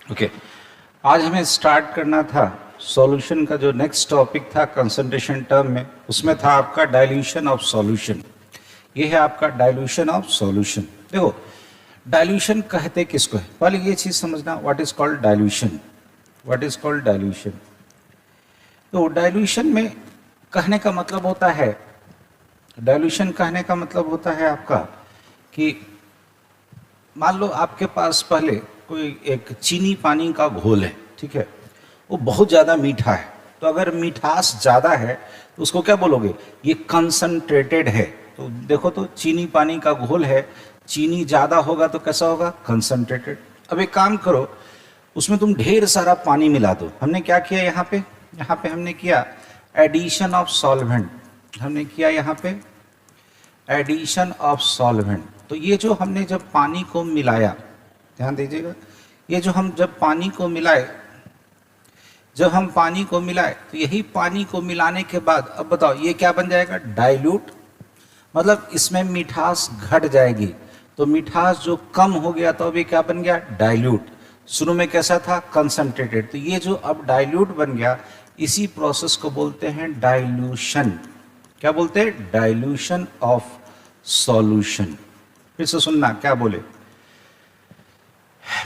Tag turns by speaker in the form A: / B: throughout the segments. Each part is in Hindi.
A: ओके आज हमें स्टार्ट करना था सॉल्यूशन का। जो नेक्स्ट टॉपिक था कंसंट्रेशन टर्म में, उसमें था आपका डाइल्यूशन ऑफ सॉल्यूशन। ये है आपका डाइल्यूशन ऑफ सॉल्यूशन। देखो, डाइल्यूशन कहते किसको है, पहले ये चीज समझना, what is called dilution. What is called dilution? तो डाइल्यूशन में कहने का मतलब होता है, डाइल्यूशन कहने का मतलब होता है आपका कि मान लो आपके पास पहले कोई एक चीनी पानी का घोल है, ठीक है, वो बहुत ज़्यादा मीठा है। तो अगर मिठास ज़्यादा है तो उसको क्या बोलोगे, ये कंसंट्रेटेड है। तो देखो, तो चीनी पानी का घोल है, चीनी ज़्यादा होगा तो कैसा होगा, कंसंट्रेटेड। अब एक काम करो, उसमें तुम ढेर सारा पानी मिला दो। हमने क्या किया यहाँ पे हमने किया एडिशन ऑफ सॉल्वेंट। हमने किया यहाँ पे एडिशन ऑफ सॉल्वेंट। तो ये जो हमने जब पानी को मिलाया, ध्यान दीजिएगा, ये जो हम जब पानी को मिलाए, जब हम पानी को मिलाए तो यही पानी को मिलाने के बाद अब बताओ ये क्या बन जाएगा, डाइल्यूट। मतलब इसमें मिठास घट जाएगी। तो मिठास जो कम हो गया तो अब ये क्या बन गया, डाइल्यूट। शुरू में कैसा था, कंसंट्रेटेड। तो ये जो अब डाइल्यूट बन गया, इसी प्रोसेस को बोलते हैं डाइल्यूशन। क्या बोलते हैं, डाइल्यूशन ऑफ सॉल्यूशन। फिर से सुनना, क्या बोले,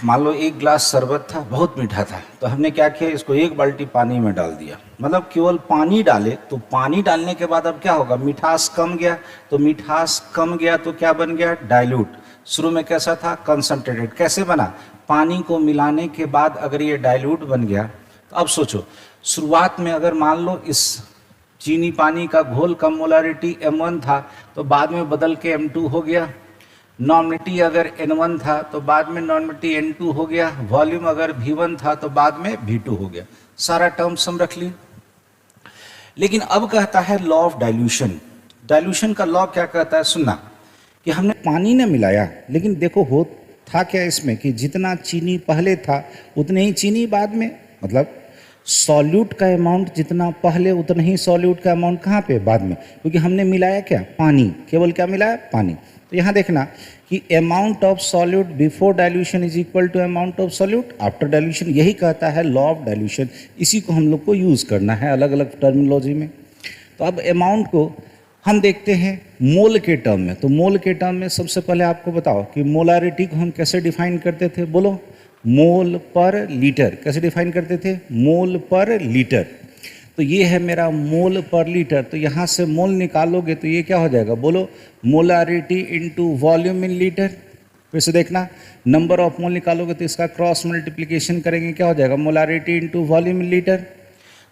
A: मान लो एक गिलास शरबत था, बहुत मीठा था, तो हमने क्या किया, इसको एक बाल्टी पानी में डाल दिया। मतलब केवल पानी डाले, तो पानी डालने के बाद अब क्या होगा, मिठास कम गया। तो मिठास कम गया तो क्या बन गया, डाइल्यूट। शुरू में कैसा था, कंसंट्रेटेड। कैसे बना, पानी को मिलाने के बाद अगर ये डाइल्यूट बन गया, तो अब सोचो, शुरुआत में अगर मान लो इस चीनी पानी का घोल का मोलारिटी M1 था, तो बाद में बदल के M2 हो गया। नॉर्मलिटी अगर N1 था तो बाद में नॉर्मलिटी N2 हो गया। वॉल्यूम अगर V1 था तो बाद में V2 हो गया। सारा टर्म्स हम रख लिए। लेकिन अब कहता है लॉ ऑफ डाइल्यूशन। डाइल्यूशन का लॉ क्या कहता है, सुनना, कि हमने पानी ने मिलाया, लेकिन देखो हो था क्या इसमें, कि जितना चीनी पहले था उतने ही चीनी बाद में। मतलब सॉल्यूट का अमाउंट जितना पहले उतना ही सॉल्यूट का अमाउंट कहाँ पे, बाद में। क्योंकि हमने मिलाया क्या, पानी, केवल क्या मिलाया, पानी। तो यहाँ देखना कि amount of solute before dilution is equal to amount of solute after dilution. यही कहता है लॉ ऑफ डाइल्यूशन। इसी को हम लोग को यूज़ करना है अलग अलग टर्मिनोलॉजी में। तो अब अमाउंट को हम देखते हैं मोल के टर्म में। तो मोल के टर्म में सबसे पहले आपको बताओ कि मोलारिटी को हम कैसे डिफाइन करते थे, बोलो, मोल पर लीटर। कैसे डिफाइन करते थे, मोल पर लीटर। तो ये है मेरा मोल पर लीटर। तो यहाँ से मोल निकालोगे तो ये क्या हो जाएगा, बोलो, molarity into volume in litre. फिर से देखना, नंबर ऑफ मोल निकालोगे तो इसका क्रॉस मल्टीप्लिकेशन करेंगे, क्या हो जाएगा, molarity into volume in litre.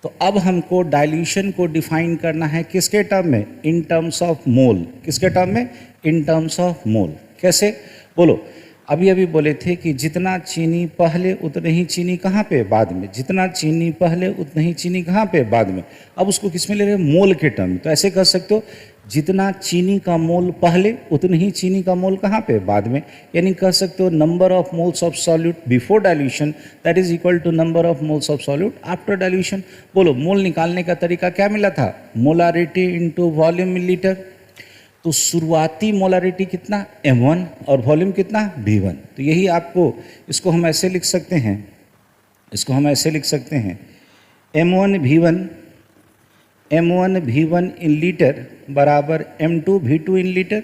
A: तो अब हमको डाइल्यूशन को डिफाइन करना है किसके टर्म में, इन टर्म्स ऑफ मोल। किसके टर्म में, इन टर्म्स ऑफ मोल। कैसे, बोलो, अभी अभी बोले थे कि जितना चीनी पहले उतने ही चीनी कहाँ पे, बाद में। जितना चीनी पहले उतने ही चीनी कहाँ पे, बाद में। अब उसको किस में ले रहे हैं, मोल के टर्म में। तो ऐसे कर सकते हो, जितना चीनी का मोल पहले उतने ही चीनी का मोल कहाँ पे, बाद में। यानी कह सकते हो number of moles of solute before dilution that is equal to number of moles of solute after dilution. बोलो, मोल निकालने का तरीका क्या मिला था, molarity into volume in litre. तो शुरुआती मोलारिटी कितना, M1, और वॉल्यूम कितना, V1। तो यही आपको, इसको हम ऐसे लिख सकते हैं, इसको हम ऐसे लिख सकते हैं, M1 V1 इन लीटर बराबर M2 V2 इन लीटर।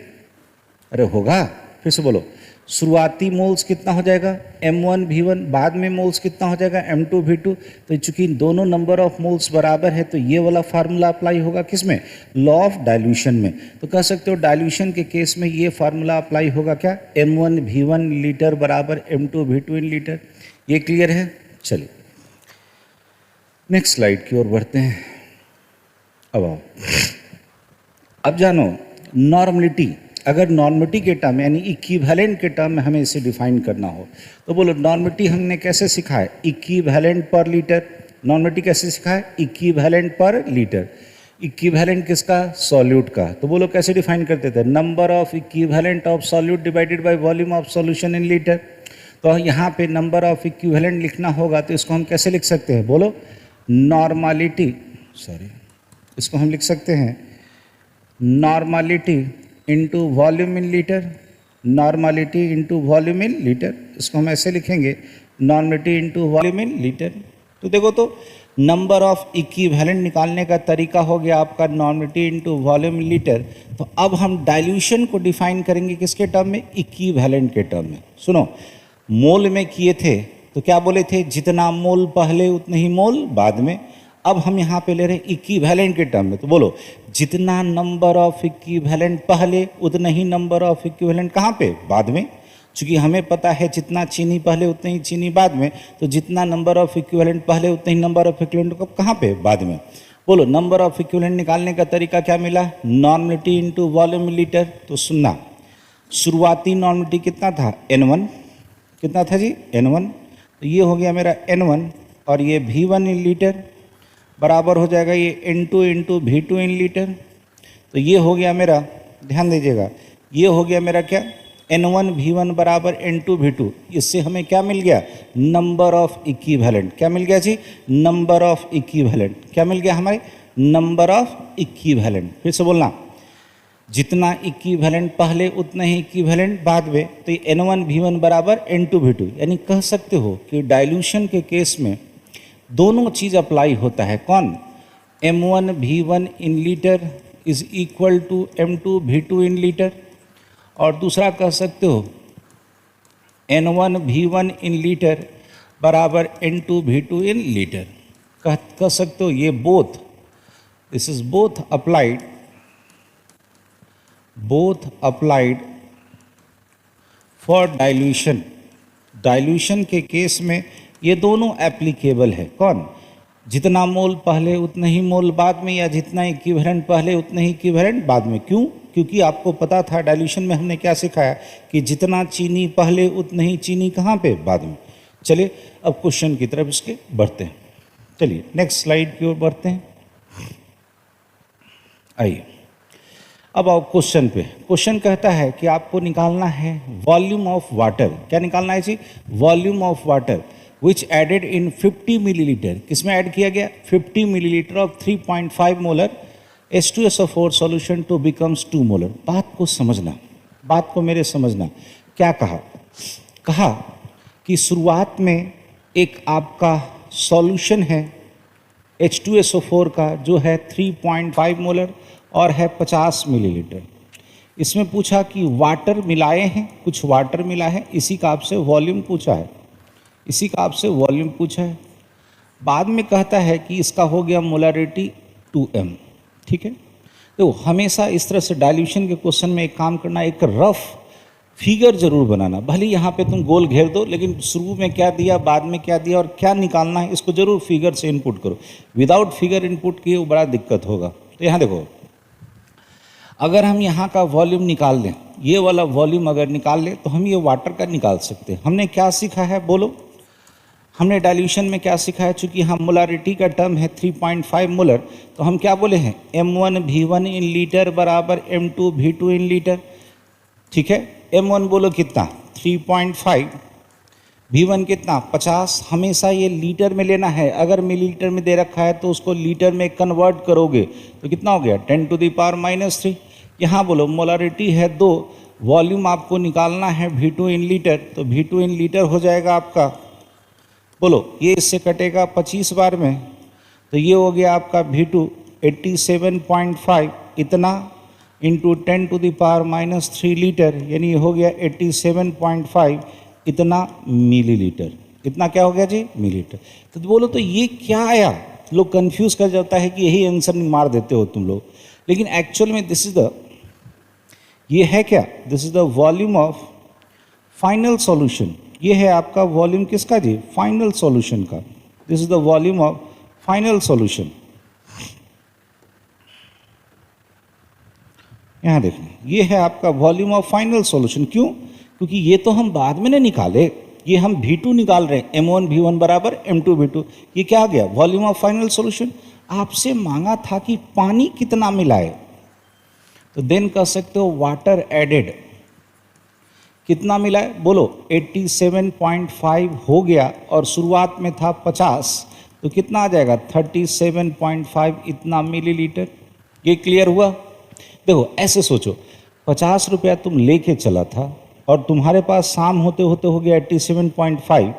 A: अरे होगा, फिर से बोलो, शुरुआती मोल्स कितना हो जाएगा, M1 V1, बाद में मोल्स कितना हो जाएगा, M2 V2। तो चूंकि दोनों नंबर ऑफ मोल्स बराबर है तो ये वाला फार्मूला अप्लाई होगा किसमें, लॉ ऑफ डाइल्यूशन में। तो कह सकते हो डाइल्यूशन के केस में ये फार्मूला अप्लाई होगा, क्या, M1 V1 लीटर बराबर M2 V2 इन लीटर। ये क्लियर है। चलिए नेक्स्ट स्लाइड की ओर बढ़ते हैं। अब आओ, अब जानो नॉर्मलिटी। अगर नॉर्मलिटी के टर्म यानी इक्विवेलेंट के टर्म में हमें इसे डिफाइन करना हो तो बोलो, नॉर्मलिटी हमने कैसे सीखा है, इक्विवेलेंट पर लीटर। नॉर्मलिटी कैसे सीखा है, इक्विवेलेंट पर लीटर। इक्विवेलेंट किसका, सॉल्यूट का। तो बोलो कैसे डिफाइन करते थे, number of equivalent of solute divided by volume of solution in litre. तो यहाँ पे नंबर ऑफ इक्विवेलेंट लिखना होगा तो इसको हम कैसे लिख सकते हैं, बोलो, नॉर्मलिटी, सॉरी, इसको हम लिख सकते हैं normality into volume in litre. Normality into volume in litre, इसको हम ऐसे लिखेंगे, normality into volume in litre. तो देखो तो नंबर ऑफ इक्विवेलेंट निकालने का तरीका हो गया आपका normality into volume in litre. तो अब हम डाइल्यूशन को डिफाइन करेंगे किसके टर्म में, इक्विवेलेंट के टर्म में। सुनो, मोल में किए थे तो क्या बोले थे, जितना मोल पहले उतने ही मोल बाद में। अब हम यहाँ पे ले रहे हैं इक्विवेलेंट के टर्म में, तो बोलो जितना नंबर ऑफ इक्विवेलेंट पहले उतना ही नंबर ऑफ इक्विवेलेंट कहाँ पे, बाद में। चूँकि हमें पता है जितना चीनी पहले उतने ही चीनी बाद में, तो जितना नंबर ऑफ इक्विवेलेंट पहले उतने ही नंबर ऑफ इक्विवेलेंट कहाँ पे, बाद में। बोलो नंबर ऑफ इक्विवेलेंट निकालने का तरीका क्या मिला, नॉर्मलिटी इंटू वॉल्यूम लीटर। तो सुनना, शुरुआती नॉर्मलिटी कितना था, N1, कितना था जी, N1। तो ये हो गया मेरा N1 और ये V1 इन लीटर बराबर हो जाएगा ये N2 into V2 in litre. तो ये हो गया मेरा, ध्यान दीजिएगा, ये हो गया मेरा क्या, N1 V1 बराबर N2 V2। इससे हमें क्या मिल गया, नंबर ऑफ इक्विवेलेंट। क्या मिल गया जी, नंबर ऑफ इक्विवेलेंट। क्या मिल गया हमारे, नंबर ऑफ इक्विवेलेंट। फिर से बोलना, जितना इक्विवेलेंट पहले उतना ही इक्विवेलेंट बाद में। तो ये N1 V1 बराबर N2 V2। यानी कह सकते हो कि डाइल्यूशन के केस में दोनों चीज़ अप्लाई होता है। कौन, M1 V1 in litre is equal to M2 V2 in litre. और दूसरा कह सकते हो N1 V1 इन लीटर बराबर N2 V2 इन लीटर। कह सकते हो ये both, this is both applied for dilution. Dilution के केस में ये दोनों एप्लीकेबल है। कौन, जितना मोल पहले उतना ही मोल बाद में, या जितना इक्विवेलेंट पहले उतना ही इक्विवेलेंट बाद में। क्यों, क्योंकि आपको पता था डाइल्यूशन में हमने क्या सिखाया कि जितना चीनी पहले उतना ही चीनी कहाँ पे, बाद में। चलिए अब क्वेश्चन की तरफ इसके बढ़ते हैं। चलिए नेक्स्ट स्लाइड की ओर बढ़ते हैं। आइए अब आओ क्वेश्चन पे। क्वेश्चन कहता है कि आपको निकालना है वॉल्यूम ऑफ वाटर। क्या निकालना है जी, volume of water which added in 50 millilitre. किसमें ऐड किया गया, 50 millilitre of 3.5 molar H2SO4 solution to becomes 2 molar. बात को समझना, बात को मेरे समझना। क्या कहा, कहा कि शुरुआत में एक आपका सॉल्यूशन है H2SO4 का जो है 3.5 मोलर और है 50 मिलीलीटर। इसमें पूछा कि वाटर मिलाए हैं, कुछ वाटर मिला है, इसी का आपसे वॉल्यूम पूछा है, इसी का आपसे वॉल्यूम पूछा है। बाद में कहता है कि इसका हो गया मोलरिटी 2m। ठीक है, तो हमेशा इस तरह से डाइल्यूशन के क्वेश्चन में एक काम करना, एक रफ फिगर जरूर बनाना। भले यहाँ पे तुम गोल घेर दो, लेकिन शुरू में क्या दिया, बाद में क्या दिया और क्या निकालना है, इसको जरूर फिगर से इनपुट करो। विदाउट फिगर इनपुट किए वो बड़ा दिक्कत होगा। तो यहाँ देखो, अगर हम यहाँ का वॉल्यूम निकाल लें, ये वाला वॉल्यूम अगर निकाल लें तो हम ये वाटर का निकाल सकते हैं। हमने क्या सीखा है, बोलो हमने डाइल्यूशन में क्या सीखा है, चूंकि हम मोलारिटी का टर्म है 3.5 मोलर, तो हम क्या बोले हैं, M1 V1 इन लीटर बराबर M2 V2 इन लीटर। ठीक है, M1 बोलो कितना, 3.5, V1 कितना, 50। हमेशा ये लीटर में लेना है, अगर मिलीलीटर में दे रखा है तो उसको लीटर में कन्वर्ट करोगे तो कितना हो गया, 10⁻³ यहाँ बोलो मोलारिटी है 2, वॉल्यूम आपको निकालना है V2 इन लीटर, तो V2 इन लीटर हो जाएगा आपका, बोलो ये इससे कटेगा 25 बार में, तो ये हो गया आपका V2 87.5 इतना इंटू 10⁻³ लीटर, यानी ये हो गया 87.5 इतना मिलीलीटर। इतना क्या हो गया जी, मिलीलीटर। तो बोलो तो ये क्या आया, लोग कंफ्यूज कर जाता है कि यही आंसर मार देते हो तुम लोग, लेकिन एक्चुअल में दिस इज द, ये है क्या, this is the volume of final solution. ये है आपका वॉल्यूम किसका जी, फाइनल सॉल्यूशन का। This is the volume of final solution. यहाँ देखना, ये है आपका वॉल्यूम ऑफ फाइनल सॉल्यूशन। क्यों, क्योंकि ये तो हम बाद में ना निकाले, ये हम V2 निकाल रहे हैं, M1 V1 बराबर M2 V2। ये क्या आ गया, वॉल्यूम ऑफ फाइनल सॉल्यूशन। आपसे मांगा था कि पानी कितना मिलाए, तो देन कह सकते हो वाटर एडेड कितना मिलाए, बोलो 87.5 हो गया और शुरुआत में था 50, तो कितना आ जाएगा 37.5 इतना मिलीलीटर। ये क्लियर हुआ। देखो ऐसे सोचो, 50 रुपया तुम लेके चला था, और तुम्हारे पास शाम होते होते हो गया 87.5,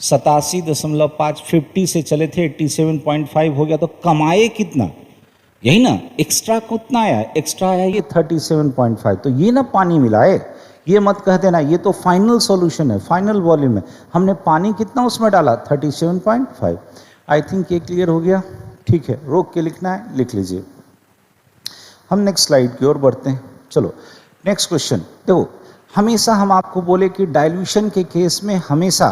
A: 87.5, 50 से चले थे 87.5 हो गया, तो कमाए कितना, यही ना, एक्स्ट्रा कितना आया, एक्स्ट्रा आया ये 37.5। तो ये ना पानी मिला है, ये मत कह देना ये तो फाइनल सॉल्यूशन है, फाइनल वॉल्यूम है, हमने पानी कितना उसमें डाला 37.5। आई थिंक ये क्लियर हो गया, ठीक है, रोक के लिखना है, लिख लीजिए। हम नेक्स्ट स्लाइड की ओर बढ़ते हैं। चलो नेक्स्ट क्वेश्चन। देखो हमेशा हम आपको बोले कि डाइल्यूशन के केस में हमेशा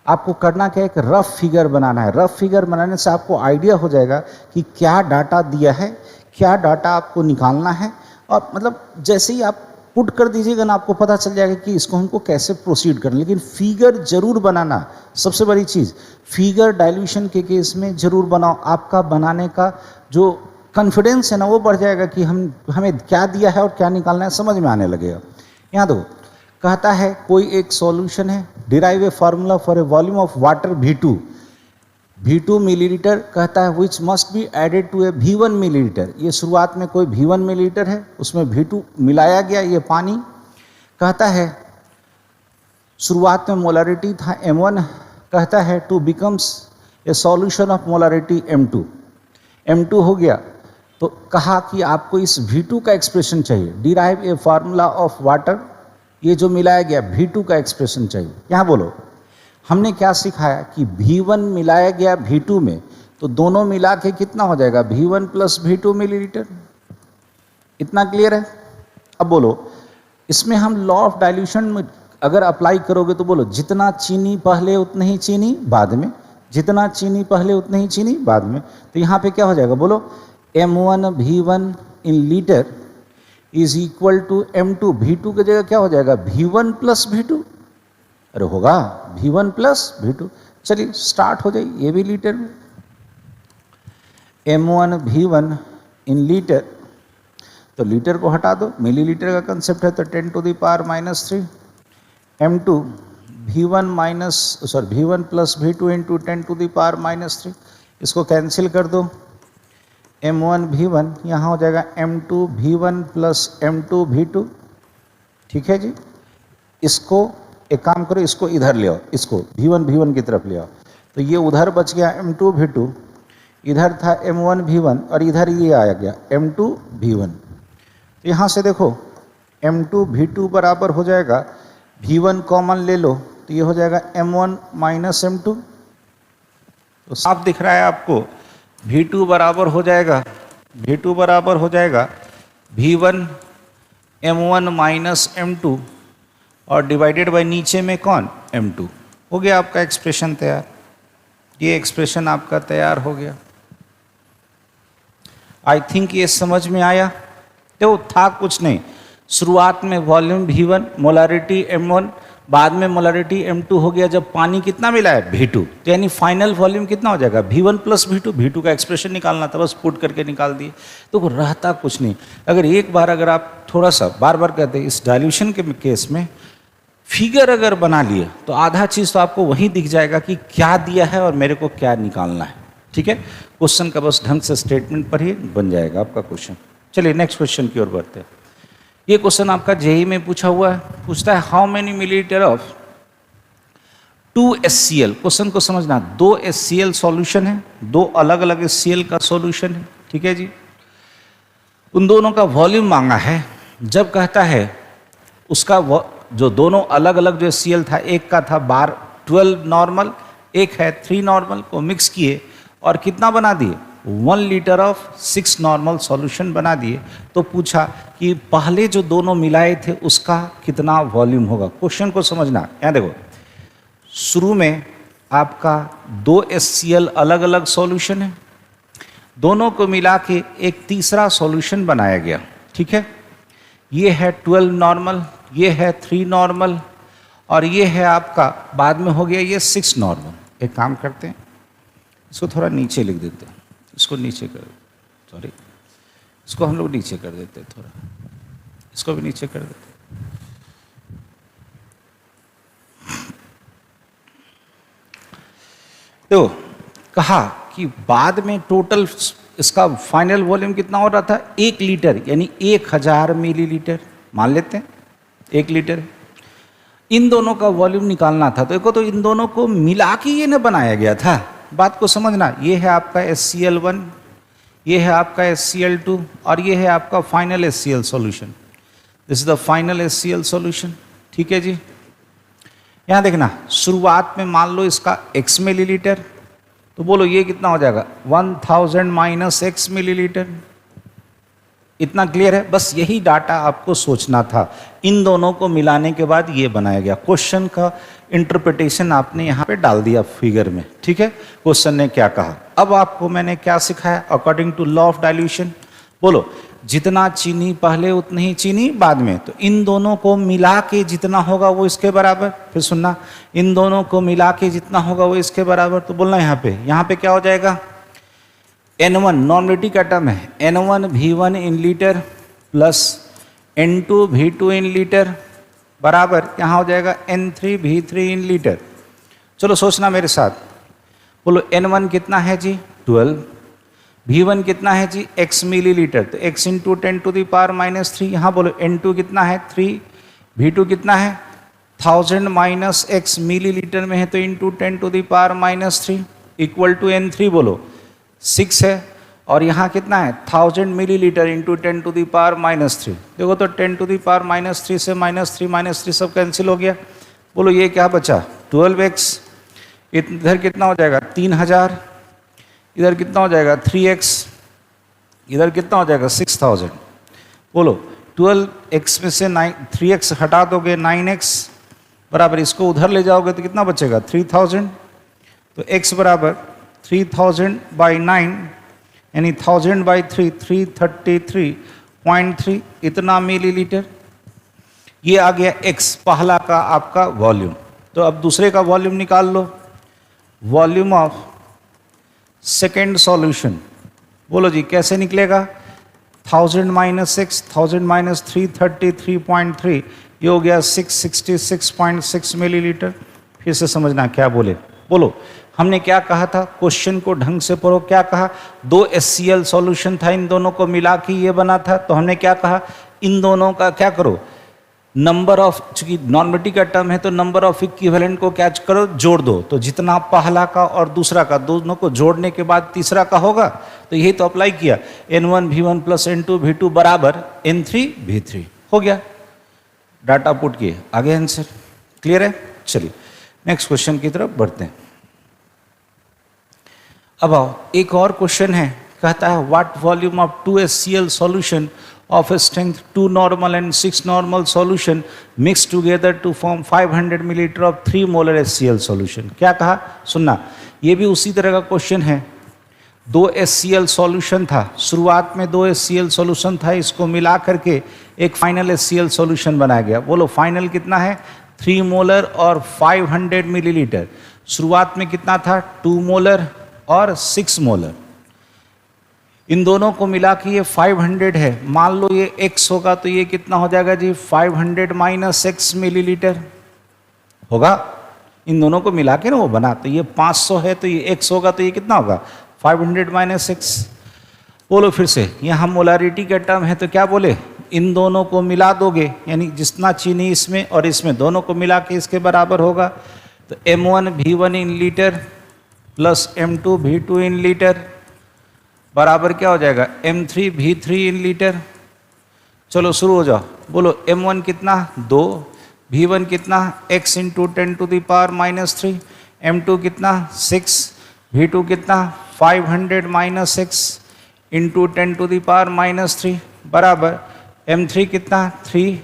A: आपको करना क्या है, एक रफ फिगर बनाना है। रफ फिगर बनाने से आपको आइडिया हो जाएगा कि क्या डाटा दिया है, क्या डाटा आपको निकालना है, और मतलब जैसे ही आप पुट कर दीजिएगा ना आपको पता चल जाएगा कि इसको हमको कैसे प्रोसीड करना। लेकिन फिगर जरूर बनाना, सबसे बड़ी चीज़ फिगर डाइल्यूशन के केस में जरूर बनाओ। आपका बनाने का जो कॉन्फिडेंस है ना वो बढ़ जाएगा कि हमें क्या दिया है और क्या निकालना है समझ में आने लगेगा। यहाँ देखो कहता है कोई एक सॉल्यूशन है, derive a formula for a volume of water V2 millilitre, कहता है which must be added to a V1 millilitre. ये शुरुआत में कोई V1 मिलीलीटर है, उसमें V2 मिलाया गया, ये पानी। कहता है शुरुआत में मोलारिटी था M1, कहता है to becomes a solution of molarity M2 हो गया। तो कहा कि आपको इस V2 का एक्सप्रेशन चाहिए, derive a formula of water, ये जो मिलाया गया V2 का एक्सप्रेशन चाहिए। यहाँ बोलो हमने क्या सिखाया कि V1 मिलाया गया V2 में, तो दोनों मिला के कितना हो जाएगा V1 प्लस V2 मिलीलीटर। इतना क्लियर है। अब बोलो इसमें हम लॉ ऑफ डाइल्यूशन में अगर अप्लाई करोगे तो बोलो जितना चीनी पहले उतनी ही चीनी बाद में, जितना चीनी पहले उतनी ही चीनी बाद में। तो यहाँ पे क्या हो जाएगा बोलो M1 V1 in litre is equal to M2, V2 की जगह क्या हो जाएगा V1 प्लस V2। अरे होगा V1 प्लस V2। चलिए स्टार्ट हो जाए, ये भी लीटर में M1 V1 इन लीटर, तो लीटर को हटा दो, मिलीलीटर का कंसेप्ट है तो 10 to the power -3। M2 V1 plus V2 into 10 to the power -3, इसको कैंसिल कर दो। M1 V1 यहाँ हो जाएगा M2 V1 plus M2 V2। ठीक है जी, इसको एक काम करो, इसको इधर ले आओ, इसको V1 की तरफ ले आओ, तो ये उधर बच गया M2 V2, इधर था M1 V1 और इधर ये आया गया M2 V1। तो यहाँ से देखो M2 V2 बराबर हो जाएगा, V1 कॉमन ले लो तो ये हो जाएगा M1 माइनस M2। तो साफ दिख रहा है आपको V2 बराबर हो जाएगा V1 M1 माइनस M2 और डिवाइडेड बाय नीचे में कौन M2। हो गया आपका एक्सप्रेशन तैयार, ये एक्सप्रेशन आपका तैयार हो गया। आई थिंक ये समझ में आया। तो था कुछ नहीं, शुरुआत में वॉल्यूम V1, मोलारिटी M1, बाद में मोलारिटी M2 हो गया जब पानी कितना मिला है V2, तो यानी फाइनल वॉल्यूम कितना हो जाएगा V1 प्लस V2 का एक्सप्रेशन निकालना था, बस पुट करके निकाल दिए। तो वो रहता कुछ नहीं। अगर एक बार अगर आप थोड़ा सा बार बार कहते हैं इस डाइल्यूशन के केस में फिगर अगर बना लिए तो आधा चीज़ तो आपको वहीं दिख जाएगा कि क्या दिया है और मेरे को क्या निकालना है। ठीक है, क्वेश्चन का बस ढंग से स्टेटमेंट पर ही बन जाएगा आपका क्वेश्चन। चलिए नेक्स्ट क्वेश्चन की ओर बढ़ते हैं। ये क्वेश्चन आपका जेईई में पूछा हुआ है, पूछता है how many millilitre of 2HCl। Question को समझना, 2HCl सॉल्यूशन है, दो अलग अलग HCl का सॉल्यूशन है। ठीक है जी, उन दोनों का वॉल्यूम मांगा है। जब कहता है उसका जो दोनों अलग अलग जो HCl था, एक का था 12 नॉर्मल, एक है 3 नॉर्मल, को मिक्स किए और कितना बना दिए 1 लीटर ऑफ 6 नॉर्मल सॉल्यूशन बना दिए। तो पूछा कि पहले जो दोनों मिलाए थे उसका कितना वॉल्यूम होगा। क्वेश्चन को समझना, यहाँ देखो शुरू में आपका 2 HCl अलग अलग सॉल्यूशन है, दोनों को मिला के एक तीसरा सॉल्यूशन बनाया गया। ठीक है, ये है 12 नॉर्मल, ये है 3 नॉर्मल और ये है आपका बाद में हो गया ये 6 नॉर्मल। एक काम करते हैं, इसको थोड़ा नीचे लिख देते हैं, इसको नीचे कर, सॉरी इसको हम लोग नीचे कर देते हैं, थोड़ा इसको भी नीचे कर देते हैं। तो कहा कि बाद में टोटल इसका फाइनल वॉल्यूम कितना हो रहा था 1 लीटर, यानी 1000 मिलीलीटर मान लेते हैं 1 लीटर। इन दोनों का वॉल्यूम निकालना था, तो देखो तो इन दोनों को मिला के ये ना बनाया गया था। बात को समझना, ये है आपका HCl1, ये है आपका HCl2 और ये है आपका final HCl solution. This is the final HCl solution. ठीक है जी। यहाँ देखना, शुरुआत में मान लो इसका x मिलीलीटर, तो बोलो ये कितना हो जाएगा 1000 माइनस x मिलीलीटर। इतना क्लियर है? बस यही डाटा आपको सोचना था। इन दोनों को मिलाने के बाद ये बनाया गया। क्वेश्चन का इंटरप्रिटेशन आपने यहाँ पे डाल दिया फिगर में। ठीक है, क्वेश्चन ने क्या कहा। अब आपको मैंने क्या सिखाया, according to law of dilution. बोलो जितना चीनी पहले उतनी ही चीनी बाद में, तो इन दोनों को मिला के जितना होगा वो इसके बराबर। फिर सुनना, इन दोनों को मिला के जितना होगा वो इसके बराबर। तो बोलना यहाँ पे क्या हो जाएगा, N1 नॉर्मलिटी का टर्म है, N1 V1 in litre plus N2 V2 in litre बराबर यहाँ हो जाएगा N3 V3 इन लीटर। चलो सोचना मेरे साथ, बोलो N1 कितना है जी 12, V1 कितना है जी x मिलीलीटर, तो x into 10 to the power minus 3। यहाँ बोलो N2 कितना है 3, V2 कितना है 1000 माइनस x मिलीलीटर में है तो into 10 to the power minus 3 equal to N3 बोलो 6 है, और यहाँ कितना है 1000 millilitre into 10 to the power minus 3। देखो तो 10 टू द पावर माइनस 3 से माइनस 3 सब कैंसिल हो गया। बोलो ये क्या बचा 12x, इधर कितना हो जाएगा 3000, इधर कितना हो जाएगा 3x, इधर कितना हो जाएगा 6000। बोलो 12x में से 3x हटा दोगे 9x बराबर, इसको उधर ले जाओगे तो कितना बचेगा 3000। तो x बराबर 3000 बाई 9 यानी 1000 बाई 3 333.3 इतना मिलीलीटर। ये आ गया x पहला का आपका वॉल्यूम। तो अब दूसरे का वॉल्यूम निकाल लो, वॉल्यूम ऑफ सेकेंड सॉल्यूशन। बोलो जी कैसे निकलेगा, 1000 माइनस 6, 1000 माइनस 333.3, ये हो गया 666.6 मिलीलीटर। फिर से समझना क्या बोले। बोलो हमने क्या कहा था, क्वेश्चन को ढंग से पढ़ो। क्या कहा, 2 HCl सॉल्यूशन था, इन दोनों को मिला के ये बना था। तो हमने क्या कहा, इन दोनों का क्या करो, नंबर ऑफ, चूंकि नॉर्मलिटी का टर्म है तो नंबर ऑफ इक्विवेलेंट को क्या करो, जोड़ दो। तो जितना पहला का और दूसरा का, दोनों को जोड़ने के बाद तीसरा का होगा। तो यही तो अप्लाई किया, N1 V1 plus N2 V2 बराबर N3 V3 हो गया। डाटा पुट किए, आगे आंसर क्लियर है। चलिए नेक्स्ट क्वेश्चन की तरफ बढ़ते हैं। अब आओ एक और क्वेश्चन है, कहता है what volume of 2 HCl solution of a strength 2 normal and 6 normal solution mixed together to form 500 milliliter of 3 molar HCl solution। क्या कहा, सुनना, ये भी उसी तरह का क्वेश्चन है। 2 HCl सॉल्यूशन था, शुरुआत में 2 HCl सॉल्यूशन था, इसको मिला करके एक फाइनल HCl सॉल्यूशन बनाया गया। बोलो फाइनल कितना है 3 मोलर और 500 मिलीलीटर। शुरुआत में कितना था 2 मोलर और 6 मोलर। इन दोनों को मिला के ये 500 है। मान लो ये x होगा तो ये कितना हो जाएगा जी 500 माइनस x मिलीलीटर होगा। इन दोनों को मिला के ना वो बना, तो ये 500 है तो ये x होगा तो ये कितना होगा 500 माइनस x। बोलो फिर से, यहाँ मोलारिटी का टर्म है तो क्या बोले, इन दोनों को मिला दोगे यानी जितना चीनी इसमें और इसमें दोनों को मिला के इसके बराबर होगा। तो M1 V1 in litre plus M2 V2 in litre बराबर क्या हो जाएगा M3 V3 इन लीटर। चलो शुरू हो जाओ। बोलो M1 कितना 2, V1 कितना x into 10 to the power minus 3, M2 कितना 6, V2 कितना 500 minus x into 10 to the power minus 3 बराबर M3 कितना 3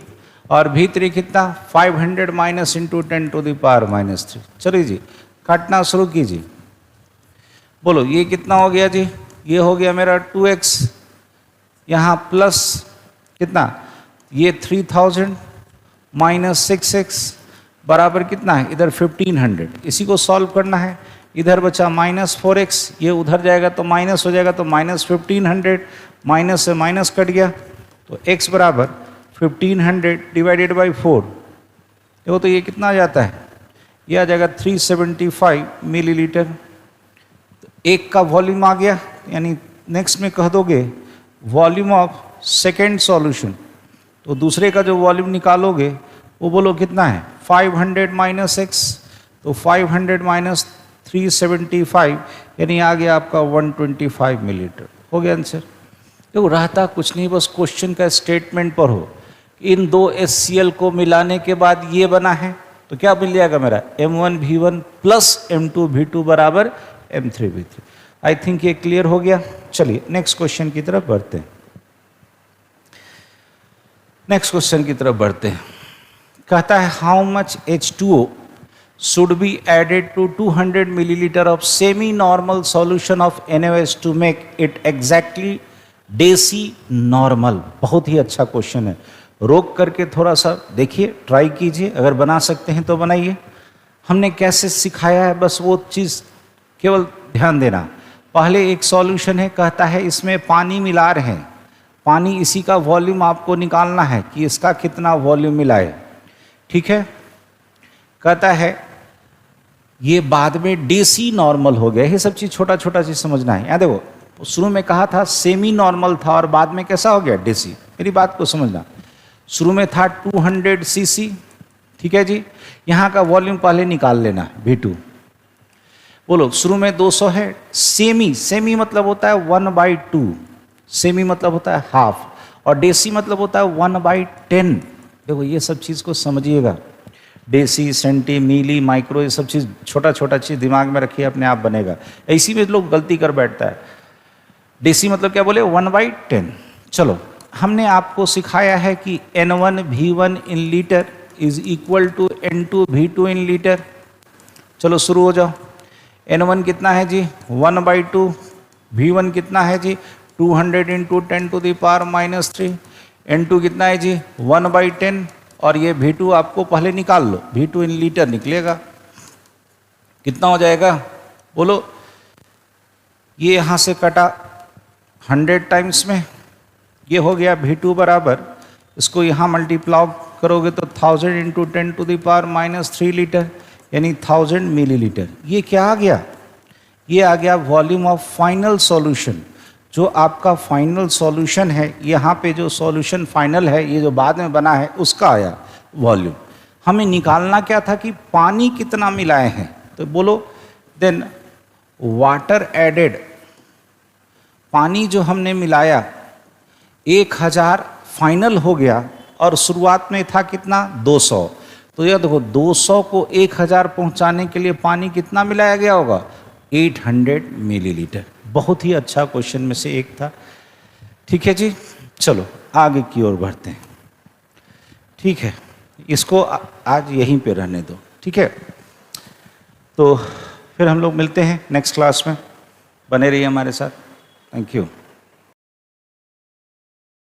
A: और V3 कितना 500 minus into 10 to the power minus 3। चलिए जी काटना शुरू कीजिए। बोलो ये कितना हो गया जी, ये हो गया मेरा 2x, यहाँ प्लस कितना ये 3000 माइनस 6x बराबर कितना है इधर 1500। इसी को सॉल्व करना है। इधर बचा माइनस 4x, ये उधर जाएगा तो माइनस हो जाएगा, तो माइनस 1500 माइनस से माइनस कट गया तो x बराबर 1500 डिवाइडेड बाई 4। देखो तो ये कितना आ जाता है, ये आ जाएगा 375 मिलीलीटर। एक का वॉल्यूम आ गया, यानी नेक्स्ट में कह दोगे वॉल्यूम ऑफ सेकेंड सॉल्यूशन। तो दूसरे का जो वॉल्यूम निकालोगे वो बोलो कितना है 500 माइनस एक्स, तो 500 माइनस 375 यानी आ गया आपका 125 मिलीलीटर। हो गया आंसर। तो रहता कुछ नहीं, बस क्वेश्चन का स्टेटमेंट पर हो, इन दो HCl को मिलाने के बाद ये बना है, तो क्या मिल जाएगा मेरा M1V1 प्लस M2V2 बराबर M3V3। आई थिंक ये क्लियर हो गया। चलिए नेक्स्ट क्वेश्चन की तरफ बढ़ते हैं। नेक्स्ट क्वेश्चन की तरफ बढ़ते हैं। कहता है how much H2O should be added to 200 milliliter of semi-normal solution of NaOH to make it exactly decinormal. बहुत ही अच्छा क्वेश्चन है, रोक करके थोड़ा सा देखिए, ट्राई कीजिए, अगर बना सकते हैं तो बनाइए। हमने कैसे सिखाया है बस वो चीज़ केवल ध्यान देना। पहले एक सॉल्यूशन है, कहता है इसमें पानी मिला रहे हैं, पानी इसी का वॉल्यूम आपको निकालना है कि इसका कितना वॉल्यूम मिला है, ठीक है। कहता है ये बाद में डेसी नॉर्मल हो गया। ये सब चीज़ छोटा छोटा चीज़ समझना है। यहाँ देखो, शुरू में कहा था सेमी नॉर्मल था और बाद में कैसा हो गया डेसी। मेरी बात को समझना, शुरू में था 200 सीसी, ठीक है जी। यहाँ का वॉल्यूम पहले निकाल लेना V2। बोलो शुरू में 200 है। सेमी मतलब होता है 1/2, सेमी मतलब होता है हाफ, और डेसी मतलब होता है 1/10। देखो ये सब चीज़ को समझिएगा, डेसी, सेंटी, मिली, माइक्रो, ये सब चीज़ छोटा छोटा चीज़ दिमाग में रखिए, अपने आप बनेगा। इसी में लोग गलती कर बैठता है। डेसी मतलब क्या बोले 1/10। चलो हमने आपको सिखाया है कि N1V1 in litre is equal to N2V2 in litre. चलो शुरू हो जाओ। N1 कितना है जी 1/2, V1 कितना है जी 200 × 10⁻³ N2 कितना है जी 1/10, और ये V2 आपको पहले निकाल लो, V2 इन लीटर निकलेगा, कितना हो जाएगा बोलो। ये यहाँ से कटा 100 टाइम्स में, ये हो गया V2 बराबर, इसको यहाँ मल्टीप्लाई करोगे तो 1000 × 10⁻³ लीटर यानी 1000 मिलीलीटर। ये क्या आ गया, ये आ गया वॉल्यूम ऑफ फाइनल सॉल्यूशन। जो आपका फाइनल सॉल्यूशन है, यहाँ पे जो सॉल्यूशन फाइनल है, ये जो बाद में बना है उसका आया वॉल्यूम। हमें निकालना क्या था कि पानी कितना मिलाए हैं, तो बोलो देन वाटर एडेड, पानी जो हमने मिलाया 1000 फाइनल हो गया और शुरुआत में था कितना 200। तो यह देखो 200 को 1000 पहुंचाने के लिए पानी कितना मिलाया गया होगा 800 मिलीलीटर। बहुत ही अच्छा क्वेश्चन में से एक था, ठीक है जी। चलो आगे की ओर बढ़ते हैं, ठीक है। इसको आज यहीं पे रहने दो, ठीक है। तो फिर हम लोग मिलते हैं नेक्स्ट क्लास में, बने रहिए हमारे साथ। Thank you.